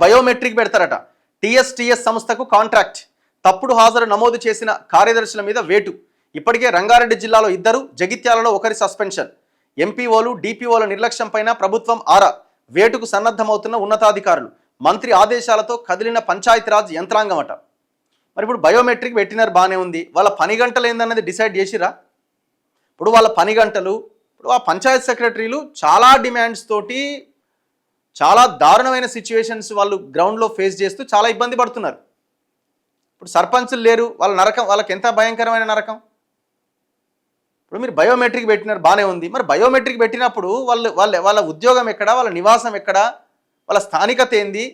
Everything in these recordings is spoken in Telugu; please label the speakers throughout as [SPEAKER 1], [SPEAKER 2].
[SPEAKER 1] బయోమెట్రిక్ పెడతారట. టీఎస్టీఎస్ సంస్థకు కాంట్రాక్ట్, తప్పుడు హాజరు నమోదు చేసిన కార్యదర్శుల మీద వేటు. ఇప్పటికే రంగారెడ్డి జిల్లాలో 2, జగిత్యాలలో 1 సస్పెన్షన్. ఎంపీఓలు డిపిఓల నిర్లక్ష్యంపైన ప్రభుత్వం ఆరా, వేటుకు సన్నద్ధమవుతున్న ఉన్నతాధికారులు. మంత్రి ఆదేశాలతో కదిలిన పంచాయతీరాజ్ యంత్రాంగమట. మరి ఇప్పుడు బయోమెట్రిక్ పెట్టినారు, బాగానే ఉంది. వాళ్ళ పని గంటలు ఏందన్నది డిసైడ్ చేసిరా? ఇప్పుడు వాళ్ళ పని గంటలు, ఇప్పుడు ఆ పంచాయత్ సెక్రటరీలు చాలా డిమాండ్స్ తోటి చాలా దారుణమైన సిచ్యువేషన్స్ వాళ్ళు గ్రౌండ్లో ఫేస్ చేస్తూ చాలా ఇబ్బంది పడుతున్నారు. ఇప్పుడు సర్పంచులు లేరు, వాళ్ళ నరకం, వాళ్ళకి ఎంత భయంకరమైన నరకం. ఇప్పుడు మీరు బయోమెట్రిక్ పెట్టినారు, బాగానే ఉంది. మరి బయోమెట్రిక్ పెట్టినప్పుడు వాళ్ళ ఉద్యోగం ఎక్కడ, వాళ్ళ నివాసం ఎక్కడ, వాళ్ళ స్థానికత ఏంది,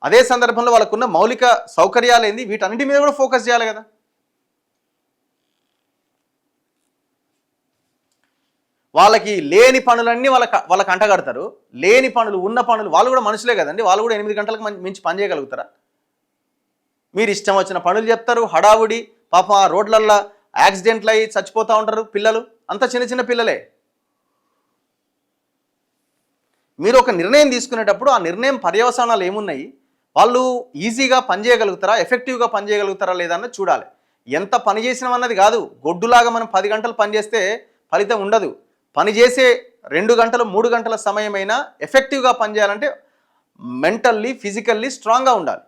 [SPEAKER 1] అదే సందర్భంలో వాళ్ళకున్న మౌలిక సౌకర్యాలు ఏంది, వీటన్నిటి మీద కూడా ఫోకస్ చేయాలి కదా. వాళ్ళకి లేని పనులన్నీ వాళ్ళకి అంటగడతారు. లేని పనులు, ఉన్న పనులు, వాళ్ళు కూడా మనుషులే కదండి, వాళ్ళు కూడా 8 గంటలకు మించి పని చేయగలుగుతారా? మీరు ఇష్టం వచ్చిన పనులు చెప్తారు, హడావుడి. పాపం ఆ రోడ్లల్లో యాక్సిడెంట్లు అయ్యి చచ్చిపోతూ ఉంటారు పిల్లలు, అంత చిన్న చిన్న పిల్లలే. మీరు ఒక నిర్ణయం తీసుకునేటప్పుడు ఆ నిర్ణయం పర్యవసానాలు ఏమున్నాయి, వాళ్ళు ఈజీగా పనిచేయగలుగుతారా, ఎఫెక్టివ్గా పనిచేయగలుగుతారా లేదా అన్నది చూడాలి. ఎంత పని చేసినామన్నది కాదు. గొడ్డులాగా మనం 10 గంటలు పనిచేస్తే ఫలితం ఉండదు. పనిచేసే 2 గంటలు 3 గంటల సమయమైనా ఎఫెక్టివ్గా పనిచేయాలంటే మెంటల్లీ ఫిజికల్లీ స్ట్రాంగ్గా ఉండాలి.